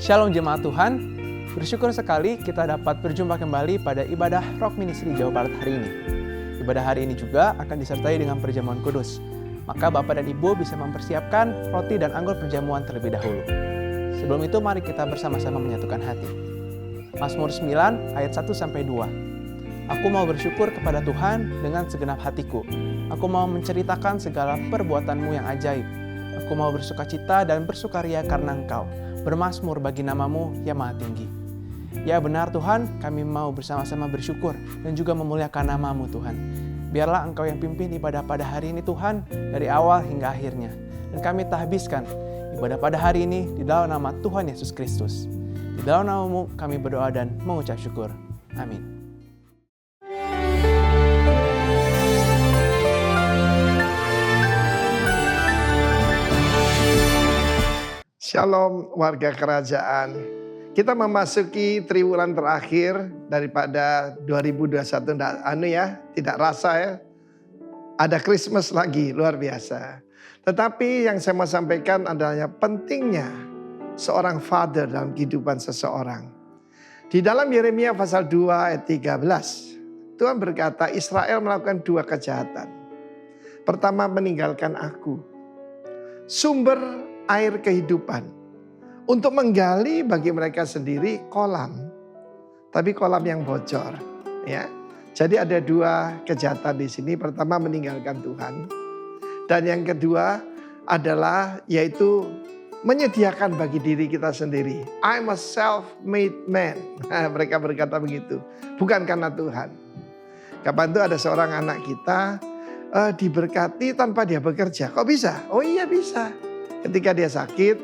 Shalom jemaat Tuhan, bersyukur sekali kita dapat berjumpa kembali pada ibadah Rock Ministry Jawa Barat hari ini. Ibadah hari ini juga akan disertai dengan perjamuan kudus. Maka Bapak dan Ibu bisa mempersiapkan roti dan anggur perjamuan terlebih dahulu. Sebelum itu mari kita bersama-sama menyatukan hati. Mazmur 9 ayat 1-2. Aku mau bersyukur kepada Tuhan dengan segenap hatiku. Aku mau menceritakan segala perbuatan-Mu yang ajaib. Aku mau bersukacita dan bersukaria karena Engkau. Bermazmur bagi nama-Mu yang maha tinggi. Ya benar Tuhan, kami mau bersama-sama bersyukur dan juga memuliakan nama-Mu Tuhan. Biarlah Engkau yang pimpin ibadah pada hari ini Tuhan, dari awal hingga akhirnya. Dan kami tahbiskan ibadah pada hari ini di dalam nama Tuhan Yesus Kristus. Di dalam nama-Mu kami berdoa dan mengucap syukur. Amin. Shalom warga kerajaan. Kita memasuki triwulan terakhir daripada 2021. Tidak rasa ya. Ada Christmas lagi, luar biasa. Tetapi yang saya mau sampaikan adalah pentingnya seorang father dalam kehidupan seseorang. Di dalam Yeremia pasal 2 ayat 13, Tuhan berkata Israel melakukan dua kejahatan. Pertama, meninggalkan aku, sumber air kehidupan, untuk menggali bagi mereka sendiri kolam, tapi kolam yang bocor. Ya, jadi ada dua kejahatan di sini. Pertama, meninggalkan Tuhan, dan yang kedua adalah yaitu menyediakan bagi diri kita sendiri. I'm a self-made man. Mereka berkata begitu, bukan karena Tuhan. Kapan itu ada seorang anak kita diberkati tanpa dia bekerja. Kok bisa? Oh iya bisa. Ketika dia sakit,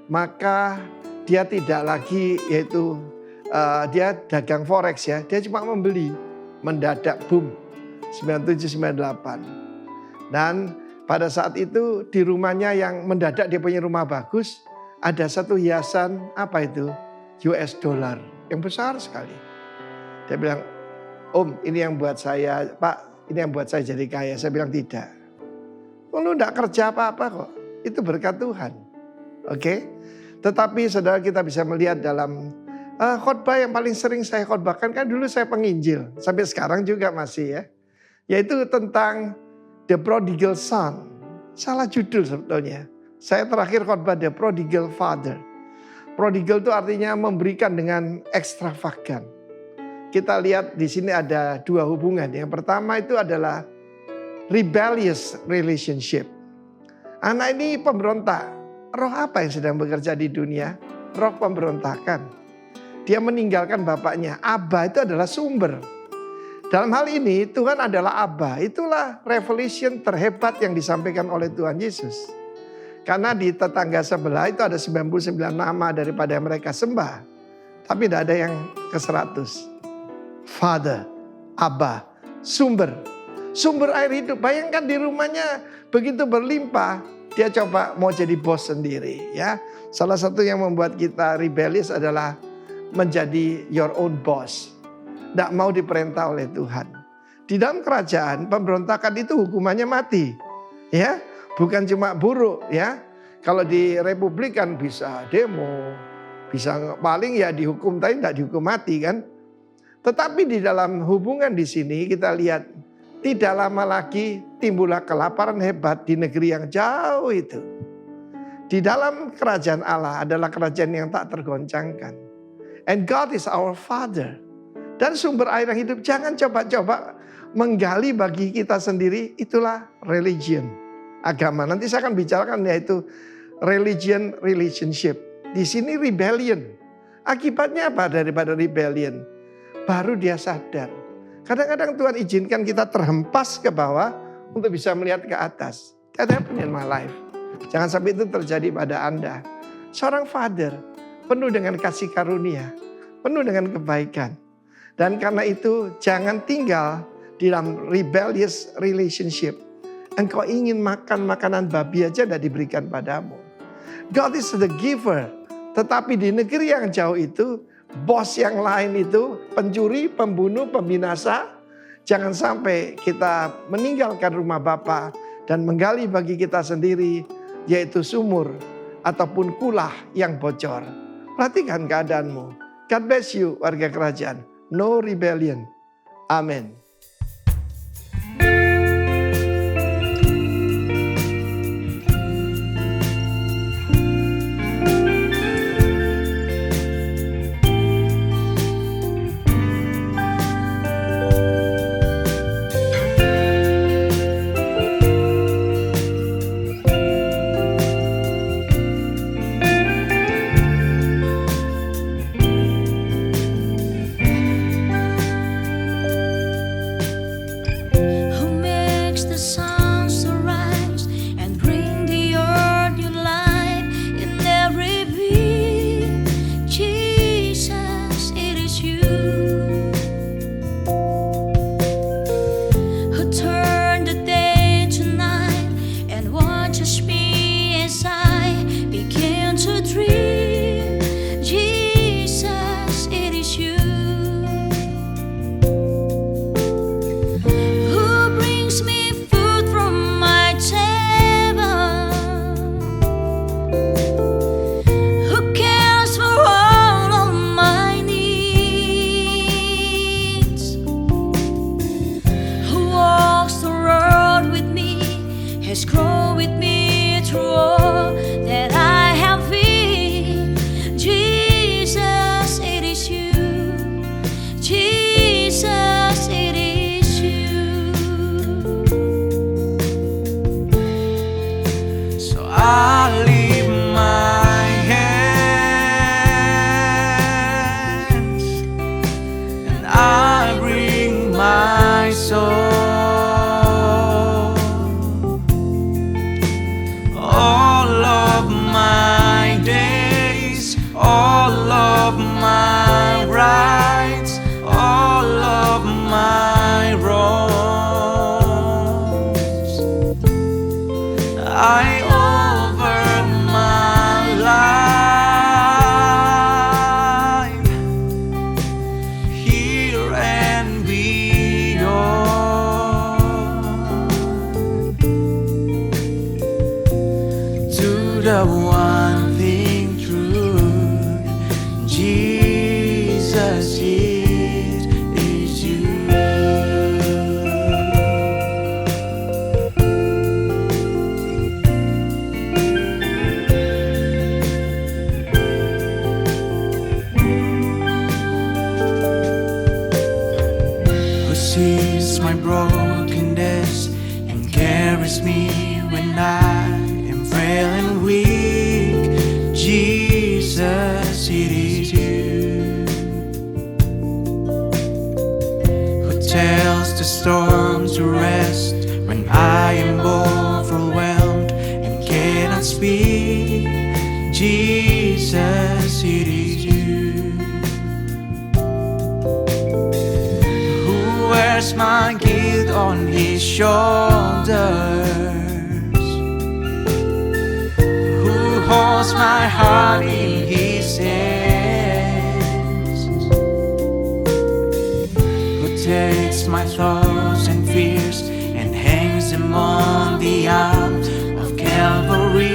maka dia tidak lagi yaitu dia dagang forex ya. Dia cuma membeli, mendadak boom 97-98. Dan pada saat itu di rumahnya yang mendadak dia punya rumah bagus, ada satu hiasan apa itu? US dollar yang besar sekali. Dia bilang, Om ini yang buat saya, Pak ini yang buat saya jadi kaya. Saya bilang tidak. Lu enggak kerja apa-apa kok. Itu berkat Tuhan. Oke. Tetapi saudara kita bisa melihat dalam khotbah yang paling sering saya khotbahkan, kan dulu saya penginjil. Sampai sekarang juga masih ya. Yaitu tentang The Prodigal Son. Salah judul sebetulnya. Saya terakhir khotbah The Prodigal Father. Prodigal itu artinya memberikan dengan ekstravagan. Kita lihat di sini ada dua hubungan. Yang pertama itu adalah rebellious relationship. Anak ini pemberontak. Roh apa yang sedang bekerja di dunia? Roh pemberontakan. Dia meninggalkan bapaknya. Abba itu adalah sumber. Dalam hal ini Tuhan adalah Abba. Itulah revelation terhebat yang disampaikan oleh Tuhan Yesus. Karena di tetangga sebelah itu ada 99 nama daripada mereka sembah. Tapi tidak ada yang ke 100. Father, Abba, sumber. Sumber air hidup. Bayangkan di rumahnya begitu berlimpah, dia coba mau jadi bos sendiri ya. Salah satu yang membuat kita rebellious adalah menjadi your own boss. Tidak mau diperintah oleh Tuhan. Di dalam kerajaan pemberontakan itu hukumannya mati. Ya, bukan cuma buruk ya. Kalau di republik kan bisa demo, bisa paling ya dihukum tapi tidak dihukum mati kan. Tetapi di dalam hubungan di sini kita lihat tidak lama lagi timbullah kelaparan hebat di negeri yang jauh itu. Di dalam kerajaan Allah adalah kerajaan yang tak tergoncangkan. And God is our Father. Dan sumber air yang hidup, jangan coba-coba menggali bagi kita sendiri. Itulah religion, agama. Nanti saya akan bicarakan yaitu religion relationship. Di sini rebellion. Akibatnya apa daripada rebellion? Baru dia sadar. Kadang-kadang Tuhan izinkan kita terhempas ke bawah untuk bisa melihat ke atas. That happened in my life. Jangan sampai itu terjadi pada Anda. Seorang father penuh dengan kasih karunia, penuh dengan kebaikan. Dan karena itu jangan tinggal di dalam rebellious relationship. Engkau ingin makan makanan babi aja tidak diberikan padamu. God is the giver. Tetapi di negeri yang jauh itu, bos yang lain itu pencuri, pembunuh, pembinasa. Jangan sampai kita meninggalkan rumah Bapa dan menggali bagi kita sendiri, yaitu sumur ataupun kulah yang bocor. Perhatikan keadaanmu. God bless you, warga kerajaan. No rebellion. Amin. The one thing true, Jesus, it is you. Who sees my brokenness and carries me when I am frail and weak? Jesus, it is you. Who tells the storm to rest when I am overwhelmed and cannot speak? Jesus, it is you. Who wears my guilt on his shoulders? Holds my heart in his hands. Who takes my thoughts and fears and hangs them on the arms of Calvary.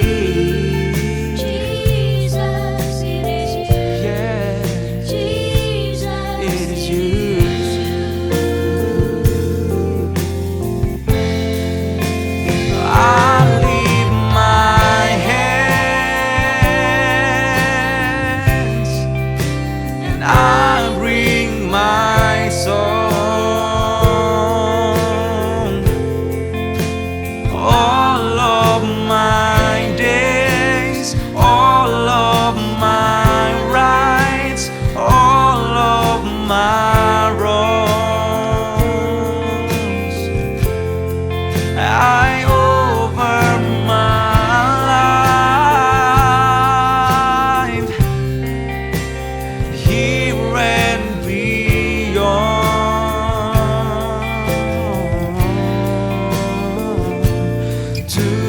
Jesus, it is you. Yeah. Jesus, it is you.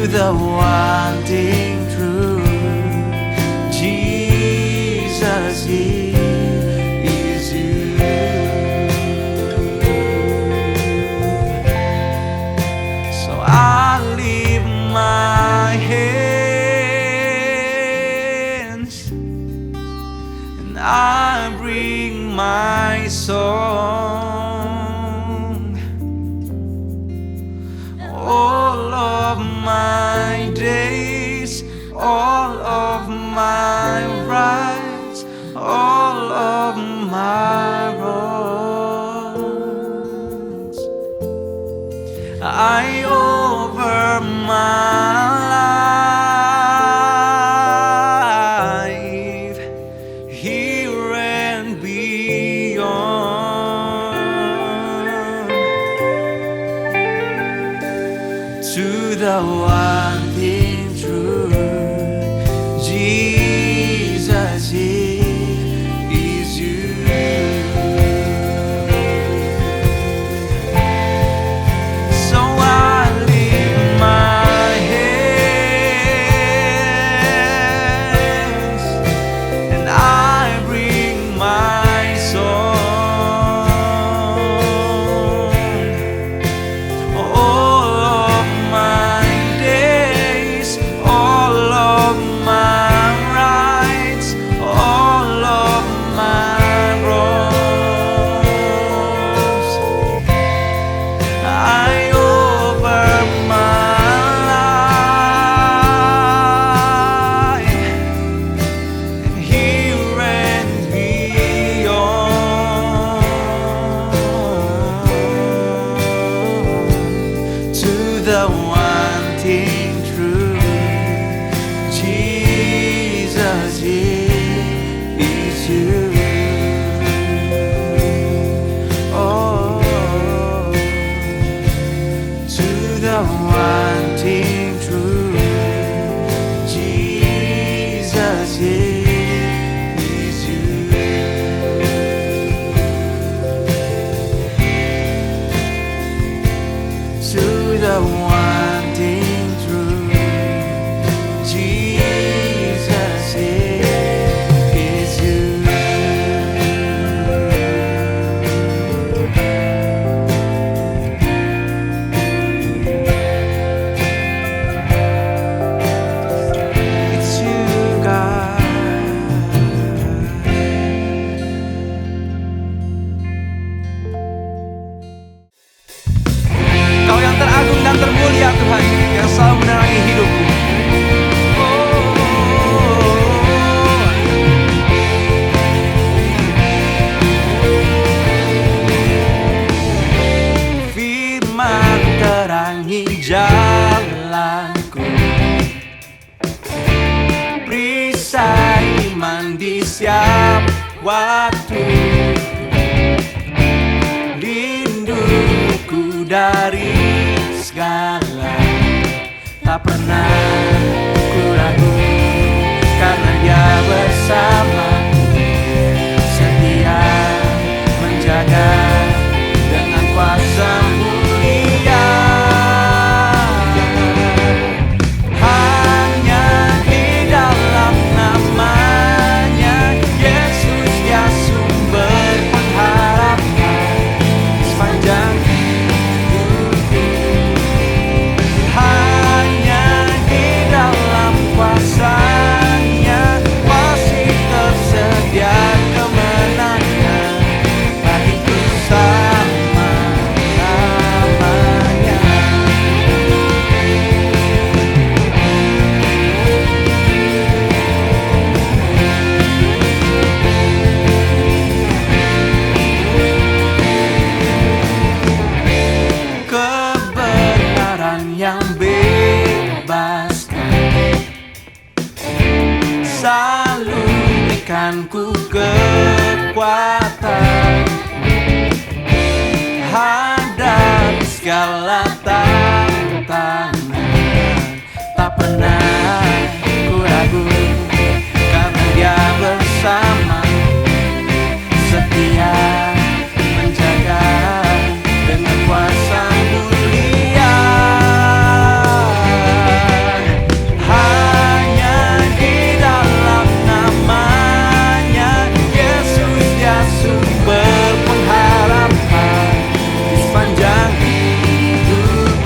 The one thing true, Jesus, it is you. So I lift my hands I bring my song, all of my days, all of my rights, all of my wrongs. I offer my life here and beyond to the one thing true. Jesus, it is you. So I lift my hands and I bring my song, all of my days, all of my rights, all of my wrongs. I offer my life and here and beyond to the one thing true. Jesus, it is you. Oh, to the one thing true. Jesus, it is you. To the one thing true. Jesus, it is you. It's you, God. Kau yang teragung dan termulia Tuhan, yang selalu menerangi hidupku. Firman terangi jalanku, perisai iman di setiap waktu, lindungku dari segala, tak pernah ku ragu karena Dia bersamaku, setia menjaga dengan kuasa mulia. Hanya di dalam namanya Yesus, Dia sumber pengharapan sepanjang hidupku. Hanya di dalam kuasa-Nya masih tersedia kemenangan bagiku selama-lamanya. Kebenaran yang bebaskan selalu berikanku kekuatan hadapi segala tantangan. Tak pernah ku ragu karena Dia bersama, setia menjaga dengan kuasa mulia. Hanya di dalam namanya Yesus, Dia sumber pengharapan di sepanjang hidupku.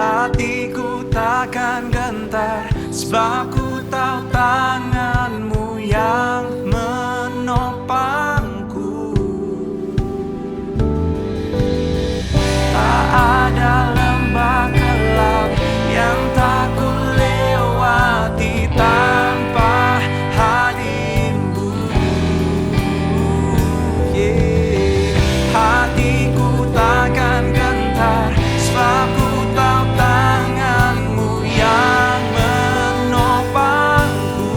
hatiku takkan gentar, sebab ku tahu tangan-Mu yang menopangku. Tak ada lembah gelap yang tak ku lewati tanpa hadir-Mu. Hatiku takkan gentar, sebab ku tahu tangan-Mu yang menopangku.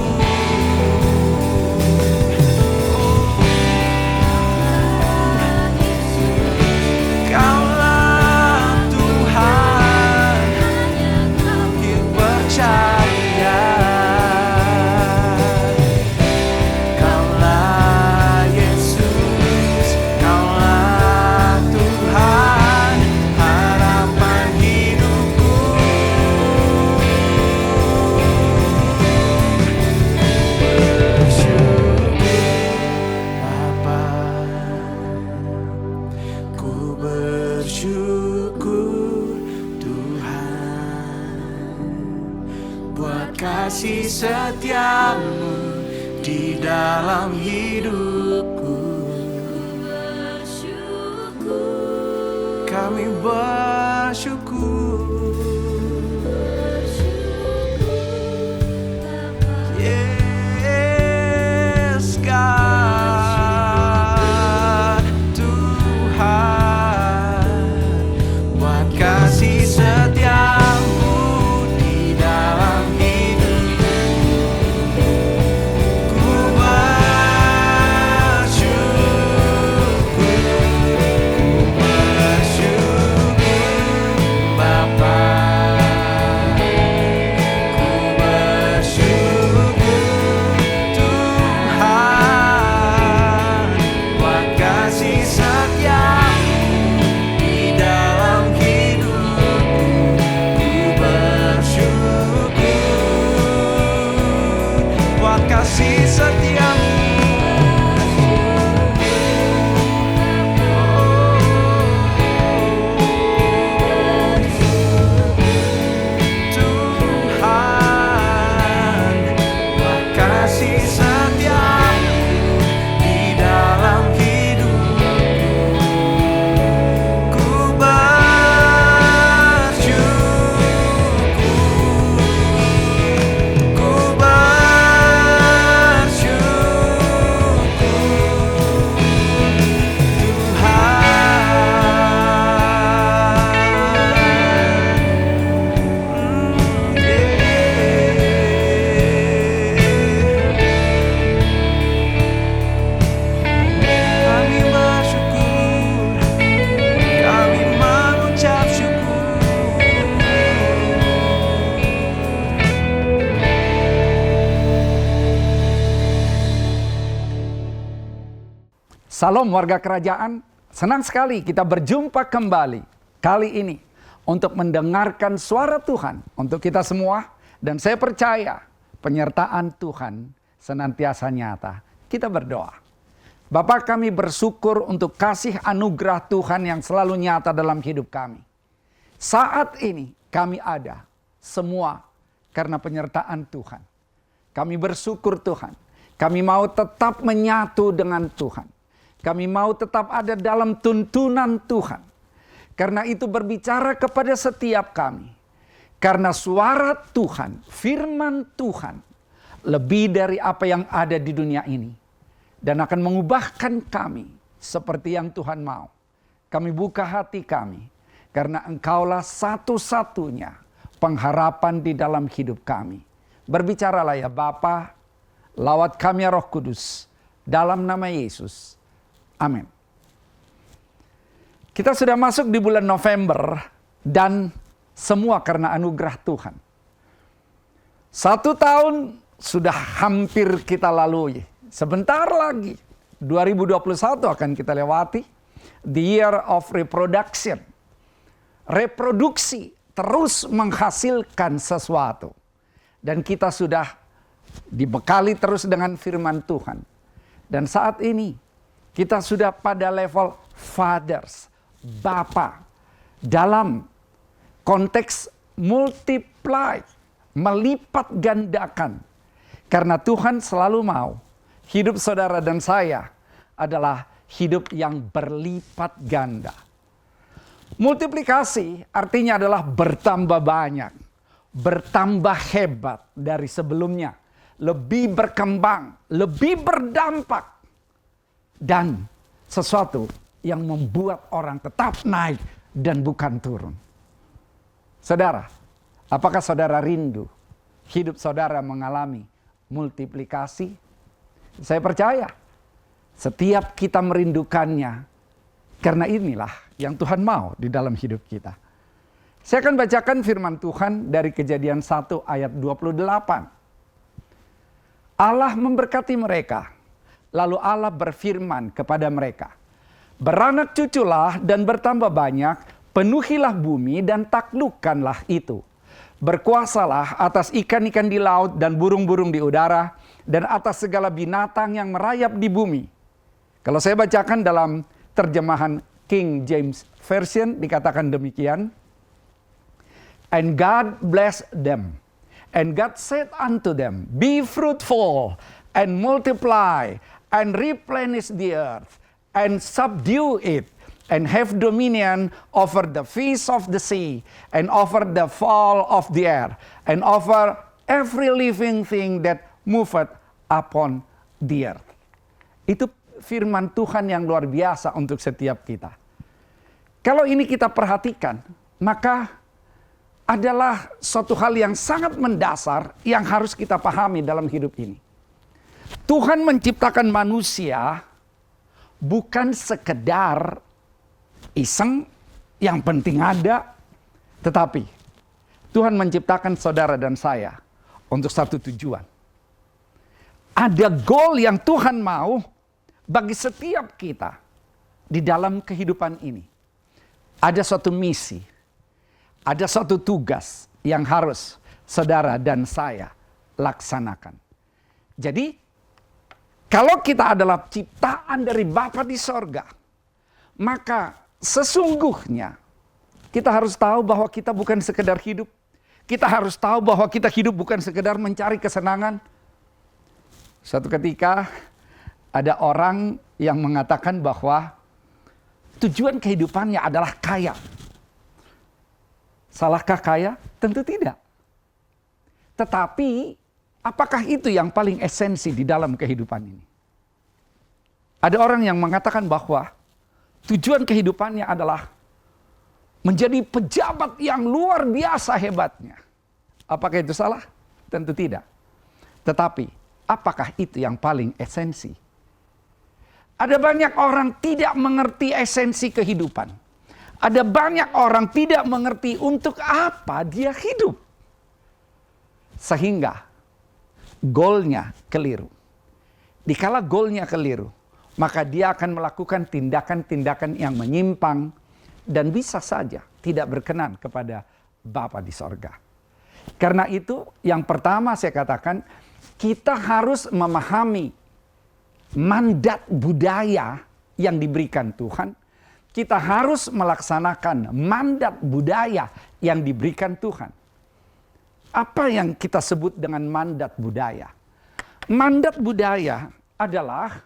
Kaulah Tuhan, ku percaya. Kaulah Yesus, Kaulah Tuhan, harapan hidupku. Bersyukur Tuhan buat kasih setia-Mu di dalam hidupku. Kami bersyukur. Yes, God, Tuhan, buat kasih setia-Mu di dalam hidupku. Ku bersyukur Bapa. Ku bersyukur Tuhan buat kasih setia-Mu di dalam hidupku. Ku bersyukur buat kasih setia-Mu. Tuhan, buat kasih setia-Mu di dalam hidupku. Ku kami mengucap syukur. Salam warga kerajaan, senang sekali kita berjumpa kembali kali ini untuk mendengarkan suara Tuhan untuk kita semua. Dan saya percaya penyertaan Tuhan senantiasa nyata. Kita berdoa. Bapa, kami bersyukur untuk kasih anugerah Tuhan yang selalu nyata dalam hidup kami. Saat ini kami ada semua karena penyertaan Tuhan. Kami bersyukur Tuhan. Kami mau tetap menyatu dengan Tuhan. Kami mau tetap ada dalam tuntunan Tuhan. Karena itu berbicara kepada setiap kami. Karena suara Tuhan, firman Tuhan, lebih dari apa yang ada di dunia ini. Dan akan mengubahkan kami seperti yang Tuhan mau. Kami buka hati kami. Karena Engkaulah satu-satunya pengharapan di dalam hidup kami. Berbicaralah ya Bapa, lawat kami ya Roh Kudus. Dalam nama Yesus. Amin. Kita sudah masuk di bulan November dan semua karena anugerah Tuhan. 1 tahun sudah hampir kita lalui. Sebentar lagi 2021 akan kita lewati. The year of reproduction. Reproduksi terus menghasilkan sesuatu. Dan kita sudah dibekali terus dengan firman Tuhan. Dan saat ini kita sudah pada level fathers, Bapa, dalam konteks multiply, melipat gandakan. Karena Tuhan selalu mau hidup saudara dan saya adalah hidup yang berlipat ganda. Multiplikasi artinya adalah bertambah banyak, bertambah hebat dari sebelumnya, lebih berkembang, lebih berdampak, dan sesuatu yang membuat orang tetap naik dan bukan turun. Saudara, apakah saudara rindu hidup saudara mengalami multiplikasi? Saya percaya setiap kita merindukannya, karena inilah yang Tuhan mau di dalam hidup kita. Saya akan bacakan firman Tuhan dari Kejadian 1 ayat 28. Allah memberkati mereka, lalu Allah berfirman kepada mereka, beranak cuculah dan bertambah banyak, penuhilah bumi dan taklukkanlah itu. Berkuasalah atas ikan-ikan di laut dan burung-burung di udara, dan atas segala binatang yang merayap di bumi. Kalau saya bacakan dalam terjemahan King James Version dikatakan demikian. And God blessed them. And God said unto them, be fruitful and multiply and replenish the earth and subdue it and have dominion over the fish of the sea and over the fowl of the air and over every living thing that moveth upon the earth. Itu firman Tuhan yang luar biasa untuk setiap kita. Kalau ini kita perhatikan, maka adalah suatu hal yang sangat mendasar yang harus kita pahami dalam hidup ini. Tuhan menciptakan manusia bukan sekedar iseng, yang penting ada, tetapi Tuhan menciptakan saudara dan saya untuk satu tujuan. Ada goal yang Tuhan mau bagi setiap kita di dalam kehidupan ini. Ada suatu misi, ada suatu tugas yang harus saudara dan saya laksanakan. Jadi, kalau kita adalah ciptaan dari Bapa di sorga, maka sesungguhnya kita harus tahu bahwa kita bukan sekedar hidup. Kita harus tahu bahwa kita hidup bukan sekedar mencari kesenangan. Suatu ketika ada orang yang mengatakan bahwa tujuan kehidupannya adalah kaya. Salahkah kaya? Tentu tidak. Tetapi apakah itu yang paling esensi di dalam kehidupan ini? Ada orang yang mengatakan bahwa tujuan kehidupannya adalah menjadi pejabat yang luar biasa hebatnya. Apakah itu salah? Tentu tidak. Tetapi apakah itu yang paling esensi? Ada banyak orang tidak mengerti esensi kehidupan. Ada banyak orang tidak mengerti untuk apa dia hidup. Sehingga goalnya keliru. Dikala goalnya keliru, maka dia akan melakukan tindakan-tindakan yang menyimpang dan bisa saja tidak berkenan kepada Bapa di sorga. Karena itu yang pertama saya katakan, kita harus memahami mandat budaya yang diberikan Tuhan. Kita harus melaksanakan mandat budaya yang diberikan Tuhan. Apa yang kita sebut dengan mandat budaya? Mandat budaya adalah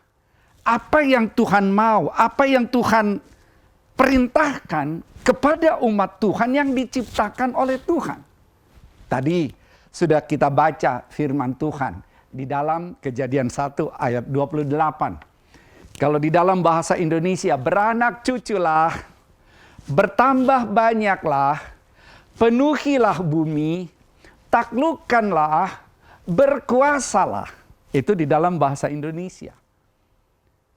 apa yang Tuhan mau, apa yang Tuhan perintahkan kepada umat Tuhan yang diciptakan oleh Tuhan. Tadi sudah kita baca firman Tuhan di dalam Kejadian 1 ayat 28. Kalau di dalam bahasa Indonesia, beranak cuculah, bertambah banyaklah, penuhilah bumi, taklukkanlah, berkuasalah. Itu di dalam bahasa Indonesia.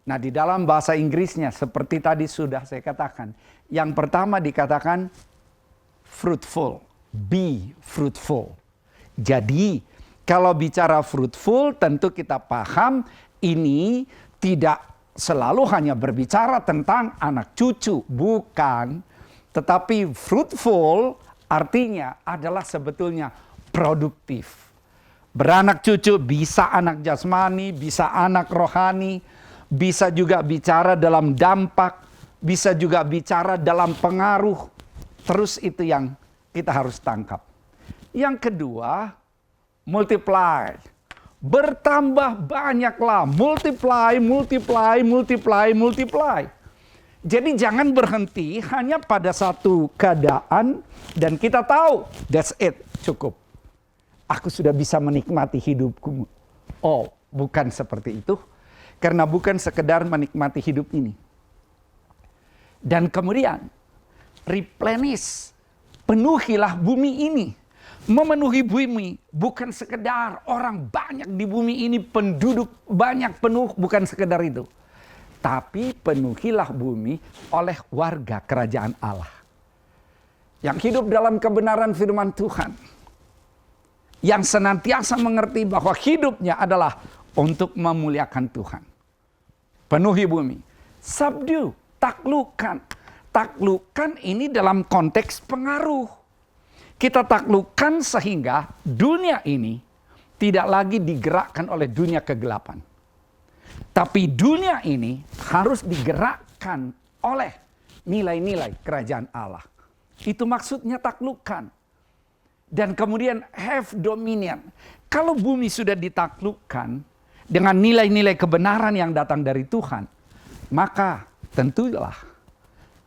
Nah, di dalam bahasa Inggrisnya seperti tadi sudah saya katakan, yang pertama dikatakan fruitful, be fruitful. Jadi, kalau bicara fruitful tentu kita paham ini tidak selalu hanya berbicara tentang anak cucu, bukan. Tetapi fruitful artinya adalah sebetulnya produktif. Beranak cucu bisa anak jasmani, bisa anak rohani, bisa juga bicara dalam dampak, bisa juga bicara dalam pengaruh. Terus itu yang kita harus tangkap. Yang kedua, multiply. Bertambah banyaklah, multiply. Jadi jangan berhenti hanya pada satu keadaan dan kita tahu, that's it, cukup. Aku sudah bisa menikmati hidupku. Oh, bukan seperti itu. Karena bukan sekedar menikmati hidup ini. Dan kemudian, replenish, penuhilah bumi ini. Memenuhi bumi bukan sekedar orang banyak di bumi ini, penduduk banyak penuh, bukan sekedar itu. Tapi penuhilah bumi oleh warga kerajaan Allah. Yang hidup dalam kebenaran firman Tuhan. Yang senantiasa mengerti bahwa hidupnya adalah untuk memuliakan Tuhan. Penuhi bumi. Subdue, taklukkan. Taklukkan ini dalam konteks pengaruh. Kita taklukkan sehingga dunia ini tidak lagi digerakkan oleh dunia kegelapan. Tapi dunia ini harus digerakkan oleh nilai-nilai kerajaan Allah. Itu maksudnya taklukkan. Dan kemudian have dominion. Kalau bumi sudah ditaklukkan dengan nilai-nilai kebenaran yang datang dari Tuhan, maka tentulah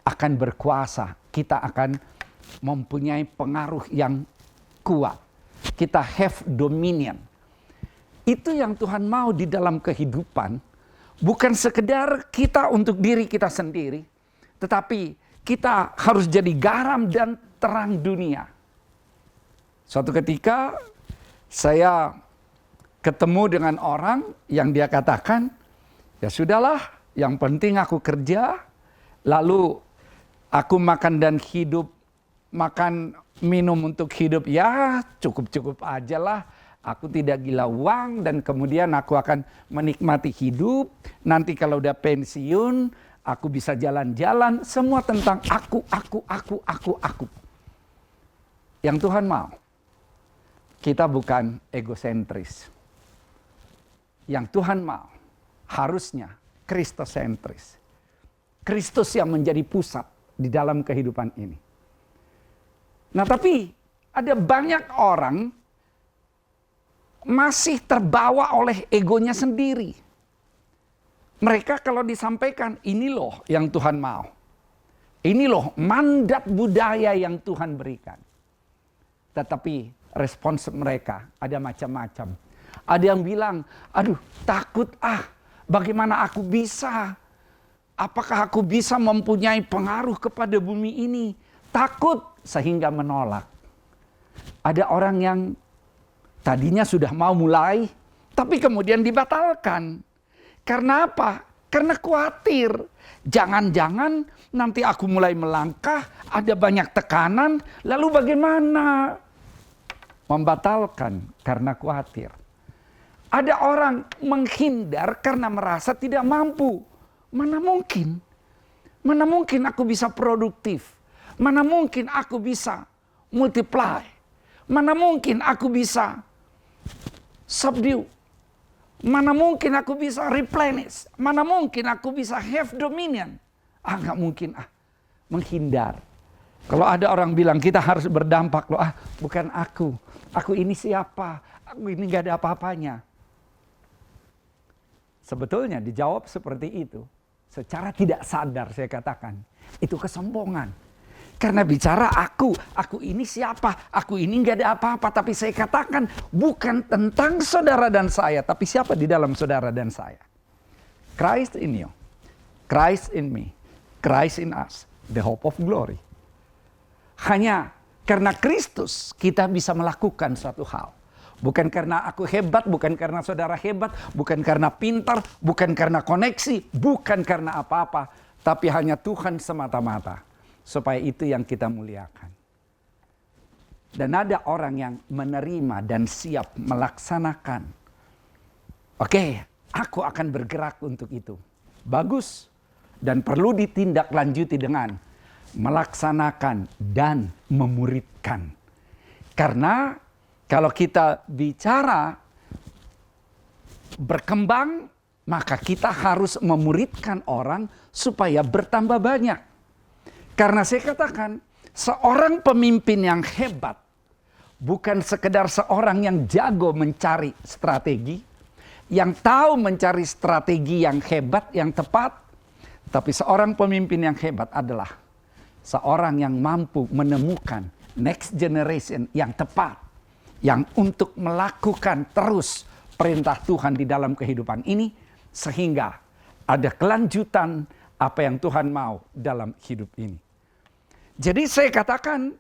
akan berkuasa. Kita akan mempunyai pengaruh yang kuat. Kita have dominion. Itu yang Tuhan mau di dalam kehidupan. Bukan sekedar kita untuk diri kita sendiri. Tetapi kita harus jadi garam dan terang dunia. Suatu ketika saya ketemu dengan orang yang dia katakan, ya sudahlah, yang penting aku kerja, lalu aku makan dan hidup, makan minum untuk hidup, ya cukup-cukup aja lah. Aku tidak gila uang dan kemudian aku akan menikmati hidup. Nanti kalau udah pensiun, aku bisa jalan-jalan. Semua tentang aku. Yang Tuhan mau, kita bukan egosentris. Yang Tuhan mau, harusnya kristosentris. Kristus yang menjadi pusat di dalam kehidupan ini. Nah tapi ada banyak orang masih terbawa oleh egonya sendiri. Mereka kalau disampaikan, ini loh yang Tuhan mau. Ini loh mandat budaya yang Tuhan berikan. Tetapi respons mereka ada macam-macam. Ada yang bilang, aduh takut bagaimana aku bisa? Apakah aku bisa mempunyai pengaruh kepada bumi ini? Takut sehingga menolak. Ada orang yang tadinya sudah mau mulai, tapi kemudian dibatalkan. Karena apa? Karena khawatir. Jangan-jangan nanti aku mulai melangkah, ada banyak tekanan, lalu bagaimana? Membatalkan karena khawatir. Ada orang menghindar karena merasa tidak mampu. Mana mungkin? Mana mungkin aku bisa produktif? Mana mungkin aku bisa multiply? Mana mungkin aku bisa subdue? Mana mungkin aku bisa replenish? Mana mungkin aku bisa have dominion? Nggak mungkin menghindar. Kalau ada orang bilang kita harus berdampak loh, bukan aku. Aku ini siapa? Aku ini nggak ada apa-apanya. Sebetulnya dijawab seperti itu. Secara tidak sadar saya katakan. Itu kesombongan. Karena bicara aku ini siapa, aku ini nggak ada apa-apa. Tapi saya katakan bukan tentang saudara dan saya, tapi siapa di dalam saudara dan saya. Christ in you, Christ in me, Christ in us, the hope of glory. Hanya karena Kristus kita bisa melakukan suatu hal. Bukan karena aku hebat, bukan karena saudara hebat, bukan karena pintar, bukan karena koneksi, bukan karena apa-apa. Tapi hanya Tuhan semata-mata. Supaya itu yang kita muliakan. Dan ada orang yang menerima dan siap melaksanakan. Oke, aku akan bergerak untuk itu. Bagus. Dan perlu ditindaklanjuti dengan melaksanakan dan memuridkan. Karena kalau kita bicara berkembang, maka kita harus memuridkan orang supaya bertambah banyak. Karena saya katakan, Seorang pemimpin yang hebat bukan sekedar seorang yang jago mencari strategi, yang tahu mencari strategi yang hebat, yang tepat. Tapi seorang pemimpin yang hebat adalah seorang yang mampu menemukan next generation yang tepat, yang untuk melakukan terus perintah Tuhan di dalam kehidupan ini, sehingga ada kelanjutan apa yang Tuhan mau dalam hidup ini. Jadi saya katakan,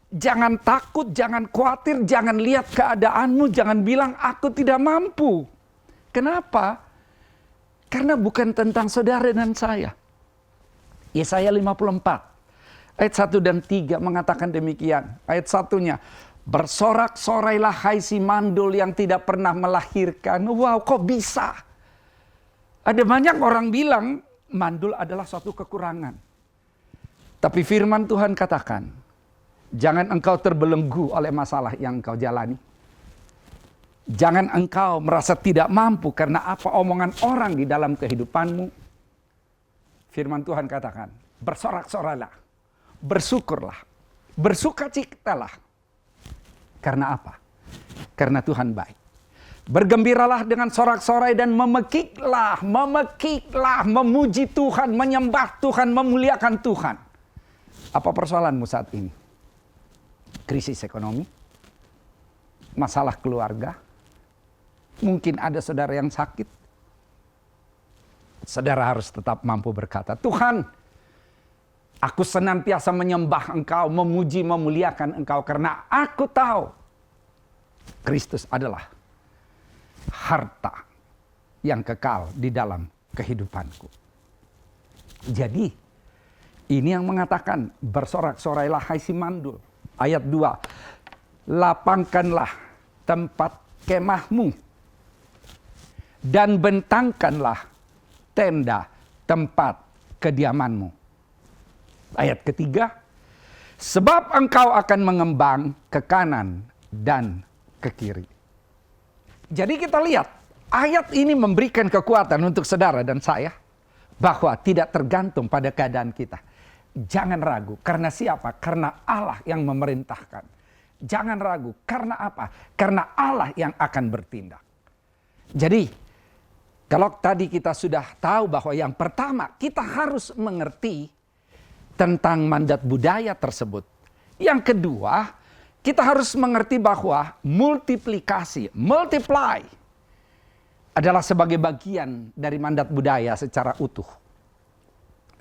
jangan takut, jangan khawatir, jangan lihat keadaanmu, jangan bilang aku tidak mampu. Kenapa? Karena bukan tentang saudara dan saya. Yesaya 54 ayat 1 dan 3 mengatakan demikian. Ayat 1-nya, bersorak-sorailah hai si mandul yang tidak pernah melahirkan. Wow, kok bisa? Ada banyak orang bilang mandul adalah suatu kekurangan. Tapi firman Tuhan katakan, jangan engkau terbelenggu oleh masalah yang engkau jalani. Jangan engkau merasa tidak mampu karena apa omongan orang di dalam kehidupanmu. Firman Tuhan katakan, bersorak-sorailah, bersyukurlah, bersukacitalah. Karena apa? Karena Tuhan baik. Bergembiralah dengan sorak-sorai dan memekiklah, memuji Tuhan, menyembah Tuhan, memuliakan Tuhan. Apa persoalanmu saat ini? Krisis ekonomi? Masalah keluarga? Mungkin ada saudara yang sakit. Saudara harus tetap mampu berkata, Tuhan, aku senantiasa menyembah Engkau, memuji, memuliakan Engkau. Karena aku tahu Kristus adalah harta yang kekal di dalam kehidupanku. Jadi, ini yang mengatakan, bersorak-sorailah hai si mandul. Ayat 2, lapangkanlah tempat kemahmu dan bentangkanlah tenda tempat kediamanmu. Ayat ketiga, sebab engkau akan mengembang ke kanan dan ke kiri. Jadi kita lihat, ayat ini memberikan kekuatan untuk saudara dan saya, bahwa tidak tergantung pada keadaan kita. Jangan ragu, karena siapa? Karena Allah yang memerintahkan. Jangan ragu, karena apa? Karena Allah yang akan bertindak. Jadi, kalau tadi kita sudah tahu bahwa yang pertama, kita harus mengerti tentang mandat budaya tersebut. Yang kedua, kita harus mengerti bahwa multiplikasi, multiply, adalah sebagai bagian dari mandat budaya secara utuh.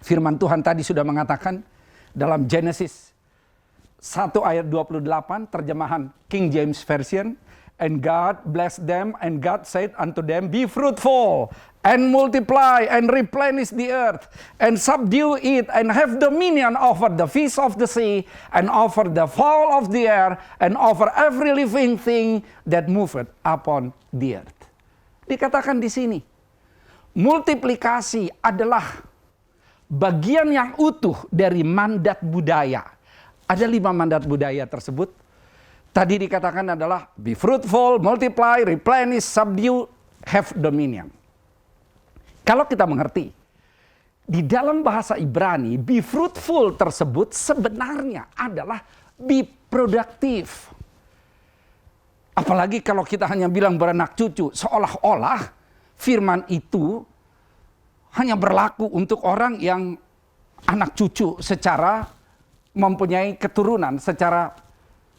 Firman Tuhan tadi sudah mengatakan dalam Genesis 1 ayat 28, terjemahan King James Version, and God blessed them, and God said unto them, be fruitful, and multiply, and replenish the earth, and subdue it, and have dominion over the fish of the sea, and over the fowl of the air, and over every living thing that moveth upon the earth. Dikatakan di sini, multiplikasi adalah bagian yang utuh dari mandat budaya. Ada 5 mandat budaya tersebut. Tadi dikatakan adalah be fruitful, multiply, replenish, subdue, have dominion. Kalau kita mengerti, di dalam bahasa Ibrani, be fruitful tersebut sebenarnya adalah be productive. Apalagi kalau kita hanya bilang beranak cucu, seolah-olah firman itu hanya berlaku untuk orang yang anak cucu secara mempunyai keturunan secara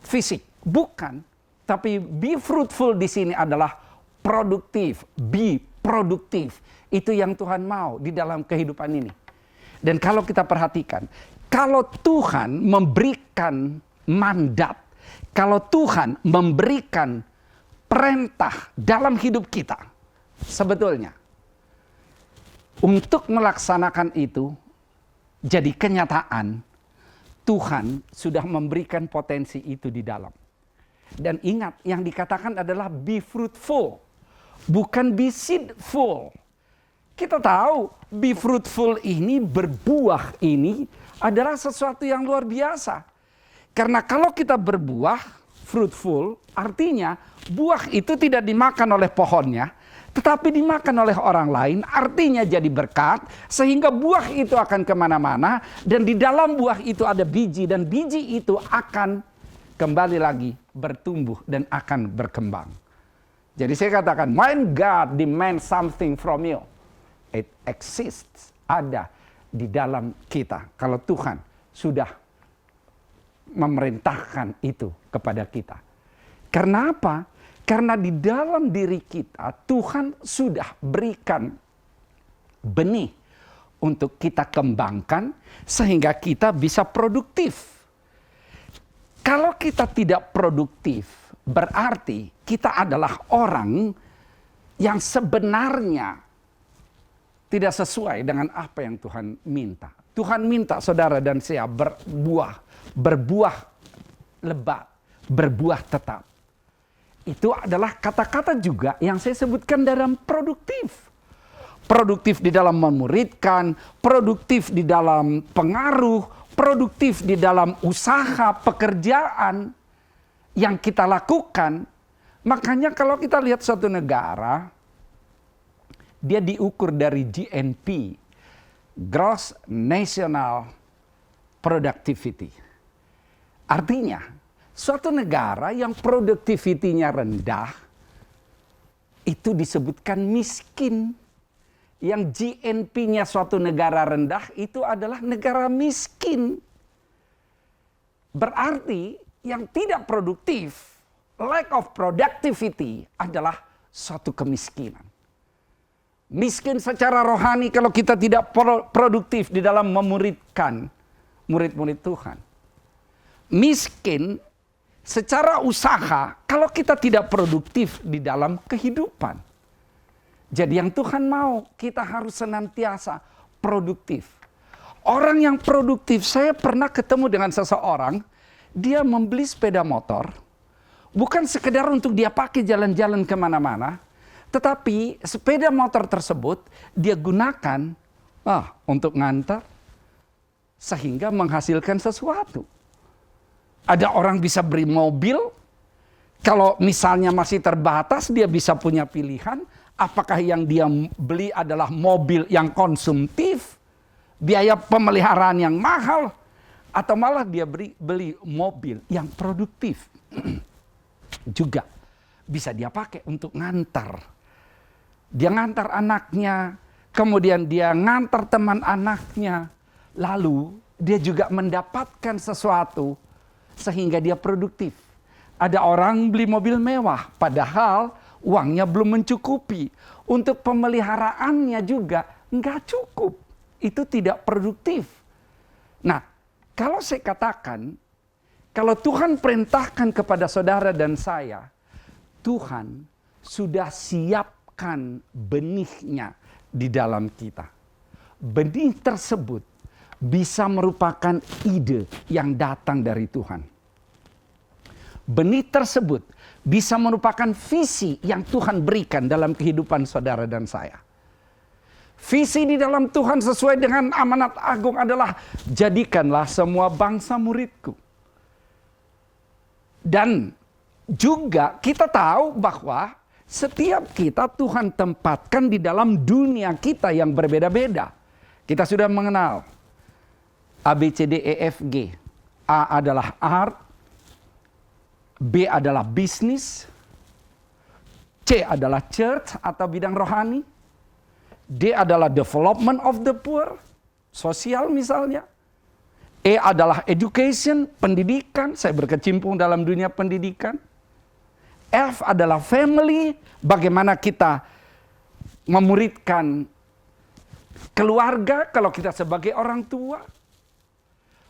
fisik. Bukan, tapi be fruitful di sini adalah produktif, be produktif. Itu yang Tuhan mau di dalam kehidupan ini. Dan kalau kita perhatikan, kalau Tuhan memberikan mandat, kalau Tuhan memberikan perintah dalam hidup kita, sebetulnya untuk melaksanakan itu jadi kenyataan, Tuhan sudah memberikan potensi itu di dalam. Dan ingat, yang dikatakan adalah be fruitful, bukan be seedful. Kita tahu be fruitful ini, berbuah ini adalah sesuatu yang luar biasa. Karena kalau kita berbuah, fruitful, artinya buah itu tidak dimakan oleh pohonnya, tetapi dimakan oleh orang lain, artinya jadi berkat, sehingga buah itu akan kemana-mana, dan di dalam buah itu ada biji, dan biji itu akan kembali lagi bertumbuh dan akan berkembang. Jadi saya katakan, when God demands something from you, it exists, ada di dalam kita. Kalau Tuhan sudah memerintahkan itu kepada kita. Karena apa? Karena di dalam diri kita Tuhan sudah berikan benih untuk kita kembangkan sehingga kita bisa produktif. Kalau kita tidak produktif, berarti kita adalah orang yang sebenarnya tidak sesuai dengan apa yang Tuhan minta. Tuhan minta saudara dan saya berbuah lebat, berbuah tetap. Itu adalah kata-kata juga yang saya sebutkan dalam produktif. Produktif di dalam memuridkan, produktif di dalam pengaruh, produktif di dalam usaha, pekerjaan yang kita lakukan. Makanya kalau kita lihat suatu negara, dia diukur dari GNP, Gross National Productivity. Artinya, suatu negara yang produktivitinya rendah, itu disebutkan miskin. Yang GNP-nya suatu negara rendah, itu adalah negara miskin. Berarti yang tidak produktif, lack of productivity, adalah suatu kemiskinan. Miskin secara rohani kalau kita tidak produktif di dalam memuridkan murid-murid Tuhan. Miskin secara usaha kalau kita tidak produktif di dalam kehidupan. Jadi yang Tuhan mau, kita harus senantiasa produktif. Orang yang produktif, saya pernah ketemu dengan seseorang, dia membeli sepeda motor, bukan sekedar untuk dia pakai jalan-jalan kemana-mana, tetapi sepeda motor tersebut dia gunakan untuk ngantar, sehingga menghasilkan sesuatu. Ada orang bisa beri mobil, kalau misalnya masih terbatas dia bisa punya pilihan, apakah yang dia beli adalah mobil yang konsumtif, biaya pemeliharaan yang mahal, atau malah dia beli mobil yang produktif. Juga bisa dia pakai untuk ngantar. Dia ngantar anaknya, kemudian dia ngantar teman anaknya, lalu dia juga mendapatkan sesuatu sehingga dia produktif. Ada orang beli mobil mewah, padahal uangnya belum mencukupi. Untuk pemeliharaannya juga nggak cukup. Itu tidak produktif. Nah, kalau saya katakan, kalau Tuhan perintahkan kepada saudara dan saya, Tuhan sudah siapkan benihnya di dalam kita. Benih tersebut bisa merupakan ide yang datang dari Tuhan. Benih tersebut bisa merupakan visi yang Tuhan berikan dalam kehidupan saudara dan saya. Visi di dalam Tuhan sesuai dengan amanat agung adalah jadikanlah semua bangsa muridku. Dan juga kita tahu bahwa setiap kita Tuhan tempatkan di dalam dunia kita yang berbeda-beda. Kita sudah mengenal A, B, C, D, E, F, G. A adalah art, B adalah bisnis, C adalah church atau bidang rohani, D adalah development of the poor, sosial misalnya, E adalah education, pendidikan, saya berkecimpung dalam dunia pendidikan, F adalah family, bagaimana kita memuridkan keluarga kalau kita sebagai orang tua,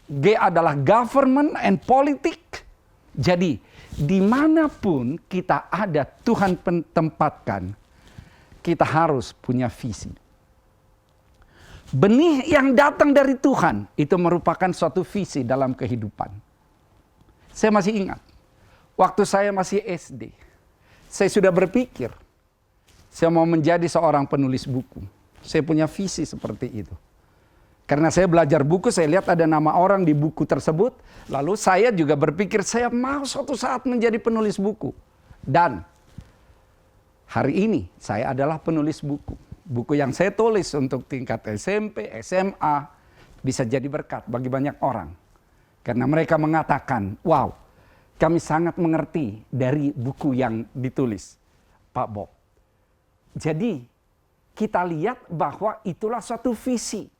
G adalah government and politik. Jadi dimanapun kita ada Tuhan tempatkan, kita harus punya visi. Benih yang datang dari Tuhan itu merupakan suatu visi dalam kehidupan. Saya masih ingat, waktu saya masih SD, saya sudah berpikir, saya mau menjadi seorang penulis buku. Saya punya visi seperti itu. Karena saya belajar buku, saya lihat ada nama orang di buku tersebut. Lalu saya juga berpikir, saya mau suatu saat menjadi penulis buku. Dan Hari ini saya adalah penulis buku. Buku yang saya tulis untuk tingkat SMP, SMA bisa jadi berkat bagi banyak orang. Karena mereka mengatakan, wow, kami sangat mengerti dari buku yang ditulis Pak Bob. Jadi kita lihat bahwa itulah suatu visi.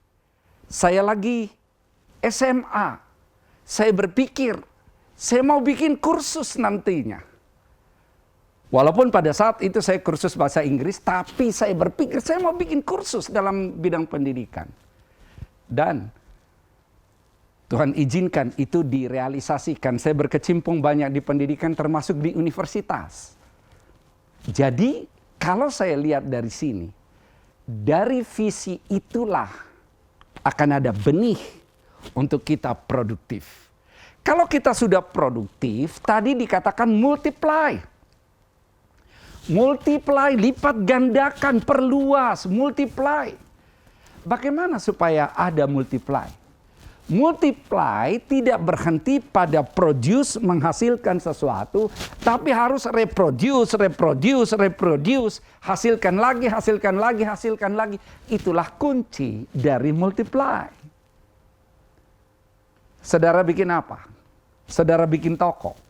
Saya lagi SMA, saya berpikir saya mau bikin kursus nantinya. Walaupun pada saat itu saya kursus bahasa Inggris, tapi saya berpikir saya mau bikin kursus dalam bidang pendidikan. Dan Tuhan izinkan itu direalisasikan. Saya berkecimpung banyak di pendidikan termasuk di universitas. Jadi kalau saya lihat dari sini, dari visi itulah akan ada benih untuk kita produktif. Kalau kita sudah produktif, tadi dikatakan multiply. Multiply, lipat gandakan, perluas, multiply. Bagaimana supaya ada multiply? Multiply tidak berhenti pada produce, menghasilkan sesuatu, tapi harus reproduce, hasilkan lagi, hasilkan lagi, hasilkan lagi. Itulah kunci dari multiply. Saudara bikin apa? Saudara bikin toko.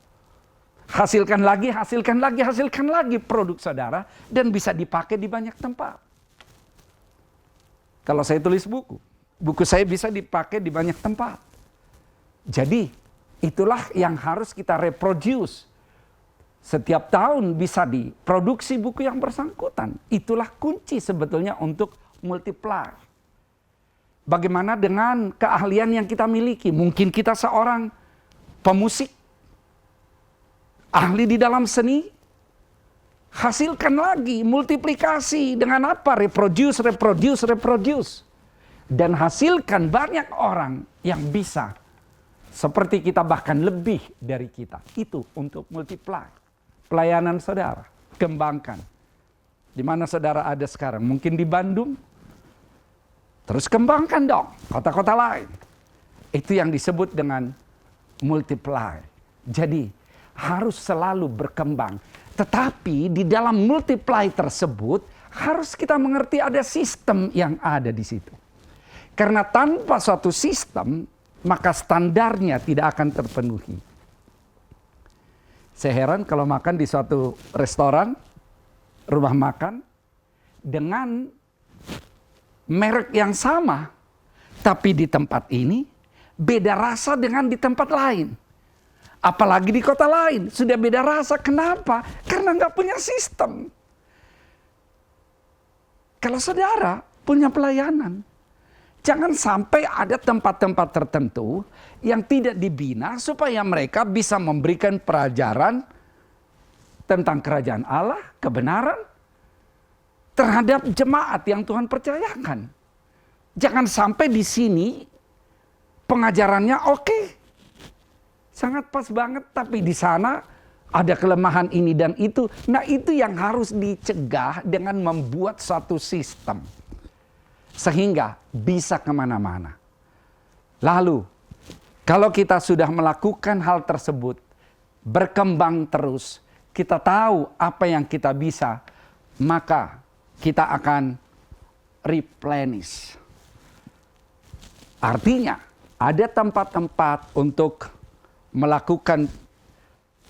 Hasilkan lagi, hasilkan lagi, hasilkan lagi produk saudara dan bisa dipakai di banyak tempat. Kalau saya tulis buku, buku saya bisa dipakai di banyak tempat. Jadi itulah yang harus kita reproduce. Setiap tahun bisa diproduksi buku yang bersangkutan. Itulah kunci sebetulnya untuk multiply. Bagaimana dengan keahlian yang kita miliki? Mungkin kita seorang pemusik, ahli di dalam seni, hasilkan lagi, multiplikasi dengan apa? Reproduce. Dan hasilkan banyak orang yang bisa seperti kita, bahkan lebih dari kita. Itu untuk multiply. Pelayanan saudara, kembangkan. Di mana saudara ada sekarang? Mungkin di Bandung. Terus kembangkan dong kota-kota lain. Itu yang disebut dengan multiply. Jadi harus selalu berkembang. Tetapi di dalam multiply tersebut harus kita mengerti ada sistem yang ada di situ. Karena tanpa suatu sistem, maka standarnya tidak akan terpenuhi. Saya heran kalau makan di suatu restoran, rumah makan, dengan merek yang sama, tapi di tempat ini beda rasa dengan di tempat lain. Apalagi di kota lain, sudah beda rasa. Kenapa? Karena nggak punya sistem. Kalau saudara punya pelayanan, jangan sampai ada tempat-tempat tertentu yang tidak dibina supaya mereka bisa memberikan pelajaran tentang kerajaan Allah, kebenaran, terhadap jemaat yang Tuhan percayakan. Jangan sampai di sini pengajarannya oke. Sangat pas banget, tapi di sana ada kelemahan ini dan itu. Nah, itu yang harus dicegah dengan membuat satu sistem. Sehingga bisa kemana-mana. Lalu, kalau kita sudah melakukan hal tersebut, berkembang terus, kita tahu apa yang kita bisa, maka kita akan replenish. Artinya, ada tempat-tempat untuk melakukan